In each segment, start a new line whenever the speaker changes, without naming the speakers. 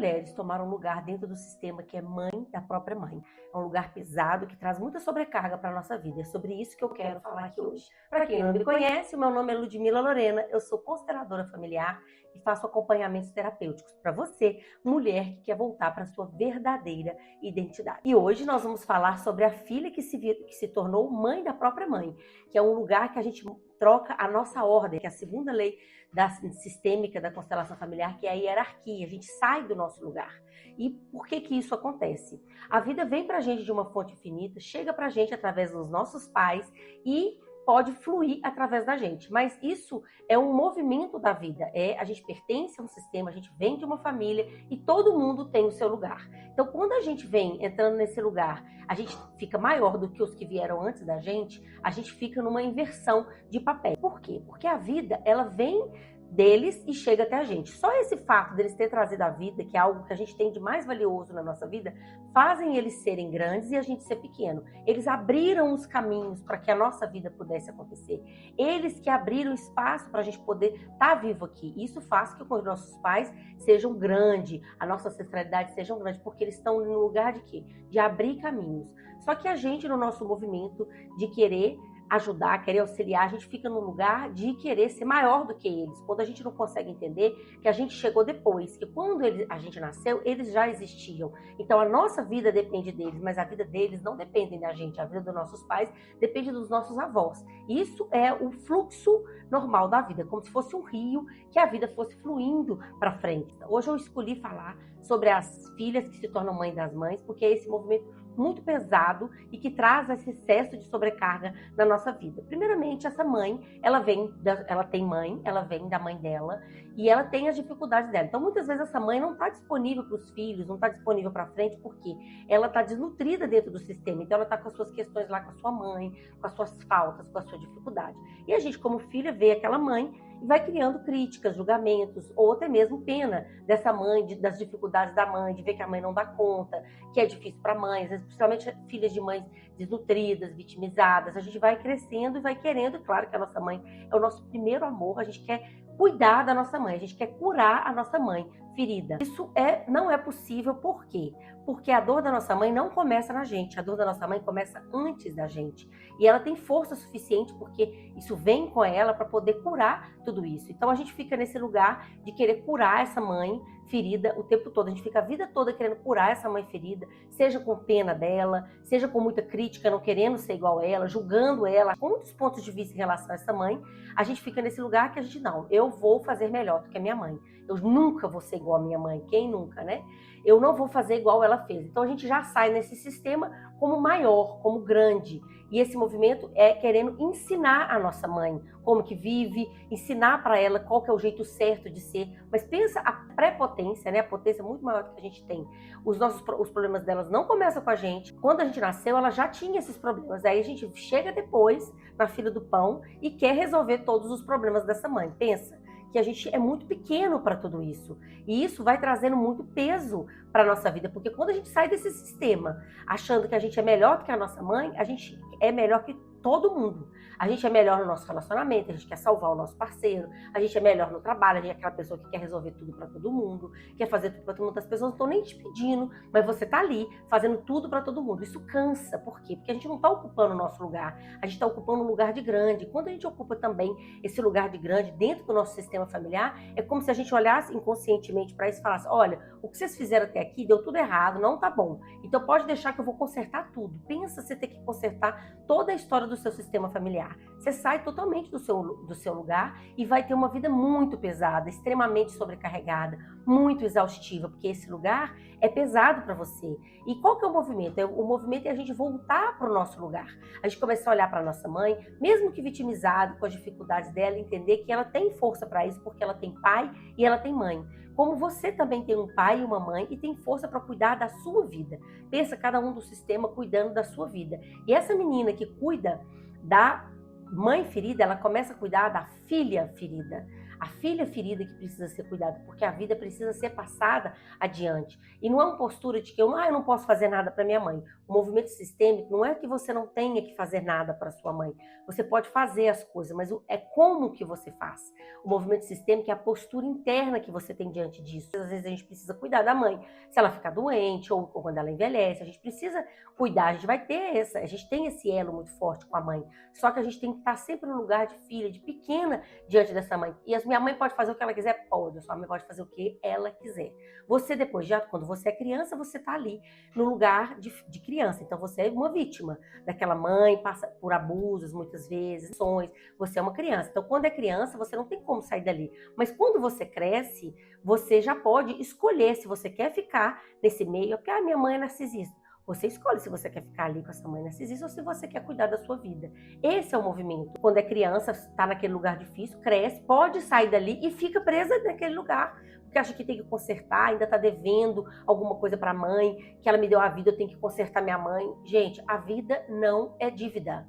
mulheres tomaram lugar dentro do sistema que é mãe da própria mãe. É um lugar pesado que traz muita sobrecarga para a nossa vida. É sobre isso que eu quero falar aqui hoje. Para quem não me conhece, o meu nome é Ludmila Lorena, eu sou consteladora familiar e faço acompanhamentos terapêuticos para você, mulher que quer voltar para a sua verdadeira identidade. E hoje nós vamos falar sobre a filha que se tornou mãe da própria mãe, que é um lugar que a gente troca a nossa ordem, que é a segunda lei sistêmica da constelação familiar, que é a hierarquia. A gente sai do nosso lugar. E por que isso acontece? A vida vem pra gente de uma fonte infinita, chega pra gente através dos nossos pais e pode fluir através da gente. Mas isso é um movimento da vida. A gente pertence a um sistema, a gente vem de uma família e todo mundo tem o seu lugar. Então, quando a gente vem entrando nesse lugar, a gente fica maior do que os que vieram antes da gente, a gente fica numa inversão de papel. Por quê? Porque a vida, ela vem deles e chega até a gente. Só esse fato deles ter trazido a vida, que é algo que a gente tem de mais valioso na nossa vida, fazem eles serem grandes e a gente ser pequeno. Eles abriram os caminhos para que a nossa vida pudesse acontecer. Eles que abriram espaço para a gente poder estar vivo aqui. Isso faz que os nossos pais sejam grandes, a nossa ancestralidade sejam grande, porque eles estão no lugar de quê? De abrir caminhos. Só que a gente, no nosso movimento de querer ajudar, querer auxiliar, a gente fica num lugar de querer ser maior do que eles. Quando a gente não consegue entender que a gente chegou depois, que quando a gente nasceu, eles já existiam. Então a nossa vida depende deles, mas a vida deles não depende da gente. A vida dos nossos pais depende dos nossos avós. Isso é o fluxo normal da vida, como se fosse um rio, que a vida fosse fluindo para frente. Hoje eu escolhi falar sobre as filhas que se tornam mães das mães, porque é esse movimento muito pesado e que traz esse excesso de sobrecarga na nossa vida. Primeiramente, essa mãe, ela tem mãe, ela vem da mãe dela e ela tem as dificuldades dela. Então, muitas vezes essa mãe não está disponível para os filhos, não está disponível para frente, porque ela está desnutrida dentro do sistema. Então, ela está com as suas questões lá com a sua mãe, com as suas faltas, com a sua dificuldade. E a gente, como filha, vê aquela mãe e vai criando críticas, julgamentos, ou até mesmo pena dessa mãe, das dificuldades da mãe, de ver que a mãe não dá conta, que é difícil para mães, principalmente filhas de mães desnutridas, vitimizadas. A gente vai crescendo e vai querendo, claro que a nossa mãe é o nosso primeiro amor, a gente quer cuidar da nossa mãe, a gente quer curar a nossa mãe ferida. Isso não é possível, por quê? Porque a dor da nossa mãe não começa na gente, a dor da nossa mãe começa antes da gente. E ela tem força suficiente, porque isso vem com ela para poder curar tudo isso. Então a gente fica nesse lugar de querer curar essa mãe ferida o tempo todo. A gente fica a vida toda querendo curar essa mãe ferida, seja com pena dela, seja com muita crítica, não querendo ser igual a ela, julgando ela, com muitos pontos de vista em relação a essa mãe. A gente fica nesse lugar que a gente, não, eu vou fazer melhor do que a minha mãe. Eu nunca vou ser igual a minha mãe. Quem nunca, né? Eu não vou fazer igual ela fez. Então a gente já sai nesse sistema como maior, como grande. E esse movimento é querendo ensinar a nossa mãe como que vive, ensinar para ela qual que é o jeito certo de ser. Mas pensa a prepotência, né? A potência é muito maior do que a gente tem. Os problemas delas não começam com a gente. Quando a gente nasceu, ela já tinha esses problemas. Aí a gente chega depois, na fila do pão, e quer resolver todos os problemas dessa mãe. Pensa que a gente é muito pequeno para tudo isso. E isso vai trazendo muito peso para a nossa vida, porque quando a gente sai desse sistema achando que a gente é melhor do que a nossa mãe, a gente é melhor que todo mundo. A gente é melhor no nosso relacionamento, a gente quer salvar o nosso parceiro, a gente é melhor no trabalho, a gente é aquela pessoa que quer resolver tudo para todo mundo, quer fazer tudo para todo mundo. As pessoas não estão nem te pedindo, mas você tá ali fazendo tudo para todo mundo. Isso cansa. Por quê? Porque a gente não está ocupando o nosso lugar, a gente está ocupando um lugar de grande. Quando a gente ocupa também esse lugar de grande dentro do nosso sistema familiar, é como se a gente olhasse inconscientemente para isso e falasse: olha, o que vocês fizeram até aqui deu tudo errado, não tá bom. Então pode deixar que eu vou consertar tudo. Pensa você ter que consertar toda a história do seu sistema familiar. Você sai totalmente do seu lugar e vai ter uma vida muito pesada, extremamente sobrecarregada, muito exaustiva, porque esse lugar é pesado para você. E qual que é o movimento? O movimento é a gente voltar para o nosso lugar. A gente começar a olhar para a nossa mãe, mesmo que vitimizado com as dificuldades dela, entender que ela tem força para isso, porque ela tem pai e ela tem mãe. Como você também tem um pai e uma mãe e tem força para cuidar da sua vida. Pensa cada um do sistema cuidando da sua vida. E essa menina que cuida da mãe ferida, ela começa a cuidar da filha ferida. a filha ferida que precisa ser cuidada, porque a vida precisa ser passada adiante. E não é uma postura de que eu não posso fazer nada para minha mãe. O movimento sistêmico não é que você não tenha que fazer nada para sua mãe. Você pode fazer as coisas, mas é como que você faz. O movimento sistêmico é a postura interna que você tem diante disso. Às vezes a gente precisa cuidar da mãe, se ela ficar doente ou quando ela envelhece, a gente precisa cuidar, a gente vai ter a gente tem esse elo muito forte com a mãe. Só que a gente tem que estar sempre no lugar de filha, de pequena diante dessa mãe. E a minha mãe pode fazer o que ela quiser? Pode. A sua mãe pode fazer o que ela quiser. Você depois, já quando você é criança, você está ali no lugar de criança. Então você é uma vítima daquela mãe, passa por abusos muitas vezes, você é uma criança. Então quando é criança, você não tem como sair dali. Mas quando você cresce, você já pode escolher se você quer ficar nesse meio, porque minha mãe é narcisista. Você escolhe se você quer ficar ali com essa mãe narcisista ou se você quer cuidar da sua vida. Esse é o movimento. Quando é criança, está naquele lugar difícil, cresce, pode sair dali e fica presa naquele lugar. Porque acha que tem que consertar, ainda está devendo alguma coisa para a mãe, que ela me deu a vida, eu tenho que consertar minha mãe. Gente, a vida não é dívida.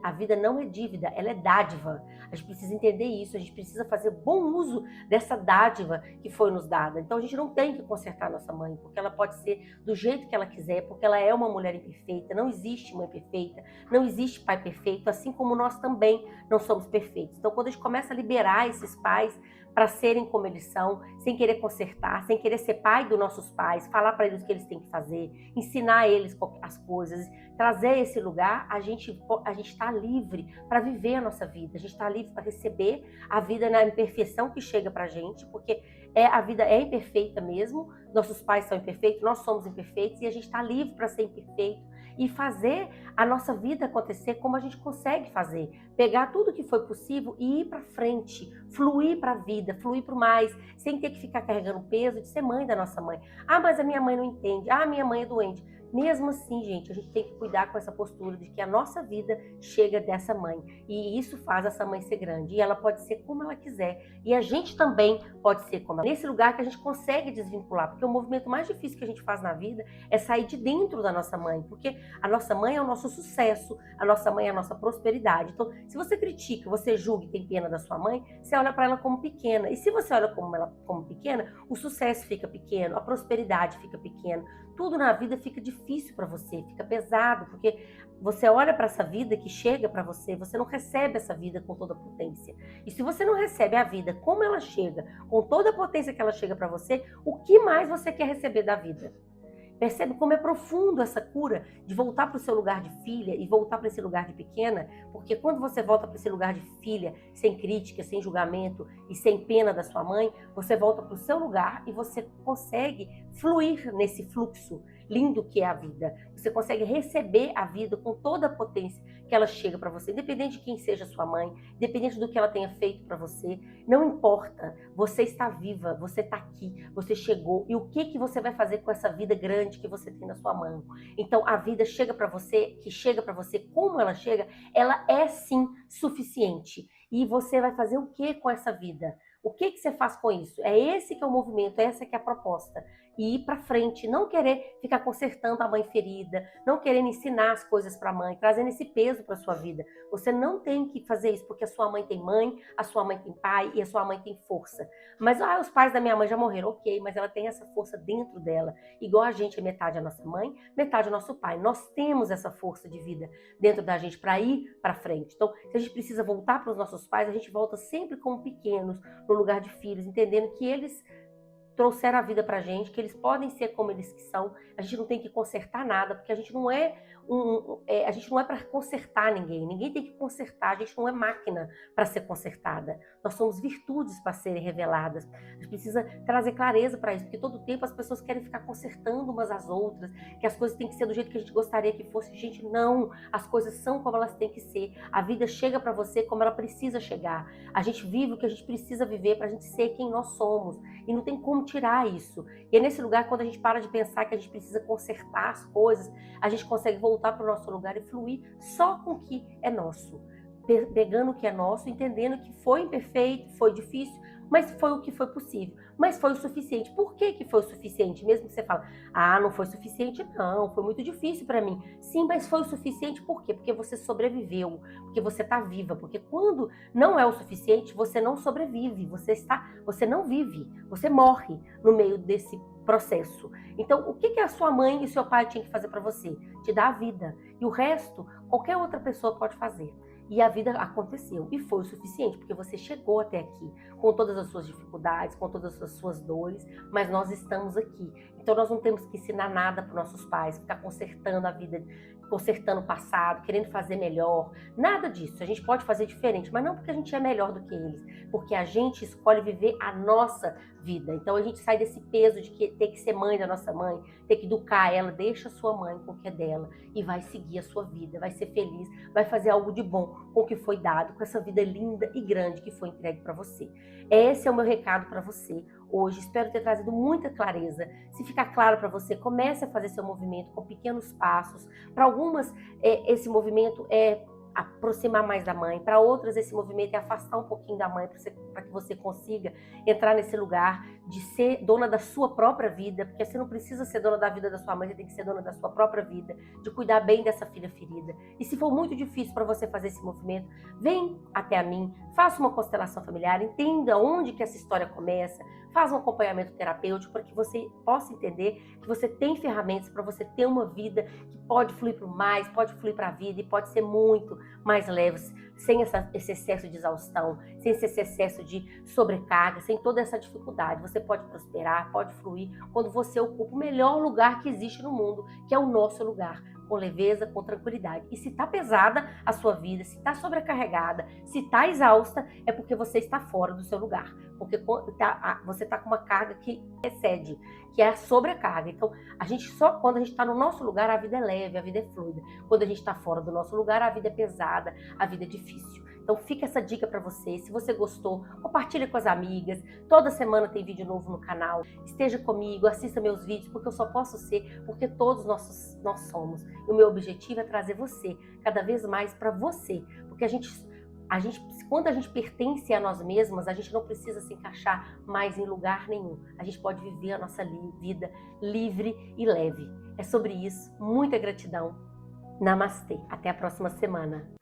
A vida não é dívida, ela é dádiva. A gente precisa entender isso, a gente precisa fazer bom uso dessa dádiva que foi nos dada. Então a gente não tem que consertar nossa mãe, porque ela pode ser do jeito que ela quiser, porque ela é uma mulher imperfeita, não existe mãe perfeita, não existe pai perfeito, assim como nós também não somos perfeitos. Então quando a gente começa a liberar esses pais para serem como eles são, sem querer consertar, sem querer ser pai dos nossos pais, falar para eles o que eles têm que fazer, ensinar a eles as coisas, trazer esse lugar, a gente está livre para viver a nossa vida, a gente está livre para receber a vida na imperfeição que chega para a gente, porque a vida é imperfeita mesmo, nossos pais são imperfeitos, nós somos imperfeitos e a gente está livre para ser imperfeito e fazer a nossa vida acontecer como a gente consegue fazer. Pegar tudo que foi possível e ir para frente, fluir para a vida, fluir para o mais, sem ter que ficar carregando o peso de ser mãe da nossa mãe. Mas a minha mãe não entende. Minha mãe é doente. Mesmo assim, gente, a gente tem que cuidar com essa postura de que a nossa vida chega dessa mãe. E isso faz essa mãe ser grande. E ela pode ser como ela quiser. E a gente também pode ser como ela. Nesse lugar que a gente consegue desvincular. Porque o movimento mais difícil que a gente faz na vida é sair de dentro da nossa mãe. Porque a nossa mãe é o nosso sucesso. A nossa mãe é a nossa prosperidade. Então, se você critica, você julga e tem pena da sua mãe, você olha para ela como pequena. E se você olha como pequena, o sucesso fica pequeno, a prosperidade fica pequena. Tudo na vida fica difícil para você, fica pesado, porque você olha para essa vida que chega para você, você não recebe essa vida com toda a potência. E se você não recebe a vida como ela chega, com toda a potência que ela chega para você, o que mais você quer receber da vida? Percebe como é profundo essa cura de voltar para o seu lugar de filha e voltar para esse lugar de pequena? Porque quando você volta para esse lugar de filha, sem crítica, sem julgamento e sem pena da sua mãe, você volta para o seu lugar e você consegue fluir nesse fluxo lindo que é a vida. Você consegue receber a vida com toda a potência que ela chega para você, independente de quem seja sua mãe, independente do que ela tenha feito para você, não importa. Você está viva, você está aqui, você chegou. E o que você vai fazer com essa vida grande que você tem na sua mão? Então, a vida chega para você, como ela é sim suficiente. E você vai fazer o que com essa vida? O que você faz com isso? É esse que é o movimento, essa que é a proposta. E ir para frente, não querer ficar consertando a mãe ferida, não querendo ensinar as coisas para a mãe, trazendo esse peso para sua vida. Você não tem que fazer isso, porque a sua mãe tem mãe, a sua mãe tem pai e a sua mãe tem força. Mas os pais da minha mãe já morreram, ok, mas ela tem essa força dentro dela. Igual a gente é metade a nossa mãe, metade o nosso pai. Nós temos essa força de vida dentro da gente para ir para frente. Então, se a gente precisa voltar para os nossos pais, a gente volta sempre como pequenos, no lugar de filhos, entendendo que eles trouxeram a vida pra gente, que eles podem ser como eles que são. A gente não tem que consertar nada, porque a gente não é a gente não é para consertar ninguém tem que consertar, a gente não é máquina para ser consertada. Nós somos virtudes para serem reveladas. A gente precisa trazer clareza para isso, porque todo tempo as pessoas querem ficar consertando umas às outras, que as coisas têm que ser do jeito que a gente gostaria que fosse. Gente, não, as coisas são como elas têm que ser. A vida chega para você como ela precisa chegar. A gente vive o que a gente precisa viver para a gente ser quem nós somos, e não tem como tirar isso. E é nesse lugar, quando a gente para de pensar que a gente precisa consertar as coisas, a gente consegue voltar para o nosso lugar e fluir só com o que é nosso. Pegando o que é nosso, entendendo que foi imperfeito, foi difícil, mas foi o que foi possível. Mas foi o suficiente. Por que que foi o suficiente? Mesmo que você fale, ah, não foi suficiente, não, foi muito difícil para mim. Sim, mas foi o suficiente por quê? Porque você sobreviveu, porque você está viva, porque quando não é o suficiente, você não sobrevive, você não vive, você morre no meio desse processo. Então, o que que a sua mãe e seu pai tinham que fazer para você? Te dar a vida. E o resto, qualquer outra pessoa pode fazer. E a vida aconteceu e foi o suficiente, porque você chegou até aqui, com todas as suas dificuldades, com todas as suas dores, mas nós estamos aqui. Então nós não temos que ensinar nada para nossos pais, ficar consertando a vida, consertando o passado, querendo fazer melhor. Nada disso. A gente pode fazer diferente, mas não porque a gente é melhor do que eles, porque a gente escolhe viver a nossa vida. Então a gente sai desse peso de que ter que ser mãe da nossa mãe, ter que educar ela, deixa a sua mãe com o que é dela e vai seguir a sua vida, vai ser feliz, vai fazer algo de bom com o que foi dado, com essa vida linda e grande que foi entregue para você. Esse é o meu recado para você hoje. Espero ter trazido muita clareza. Se ficar claro para você, comece a fazer seu movimento com pequenos passos. Para algumas, esse movimento é aproximar mais da mãe. Para outras, esse movimento é afastar um pouquinho da mãe para que você consiga entrar nesse lugar de ser dona da sua própria vida, porque você não precisa ser dona da vida da sua mãe, você tem que ser dona da sua própria vida, de cuidar bem dessa filha ferida. E se for muito difícil para você fazer esse movimento, vem até a mim, faça uma constelação familiar, entenda onde que essa história começa, faça um acompanhamento terapêutico para que você possa entender que você tem ferramentas para você ter uma vida que pode fluir para o mais, pode fluir para a vida e pode ser muito mais leve, sem esse excesso de exaustão, sem esse excesso de sobrecarga, sem toda essa dificuldade. Você pode prosperar, pode fluir quando você ocupa o melhor lugar que existe no mundo, que é o nosso lugar, com leveza, com tranquilidade. E se está pesada a sua vida, se está sobrecarregada, se está exausta, é porque você está fora do seu lugar. Porque você está com uma carga que excede, que é a sobrecarga. Então, quando a gente está no nosso lugar, a vida é leve, a vida é fluida. Quando a gente está fora do nosso lugar, a vida é pesada, a vida é difícil. Então fica essa dica para você. Se você gostou, compartilha com as amigas. Toda semana tem vídeo novo no canal. Esteja comigo, assista meus vídeos, porque eu só posso ser porque todos nós somos. E o meu objetivo é trazer você cada vez mais para você, porque quando a gente pertence a nós mesmas, a gente não precisa se encaixar mais em lugar nenhum. A gente pode viver a nossa vida livre e leve. É sobre isso. Muita gratidão. Namastê. Até a próxima semana.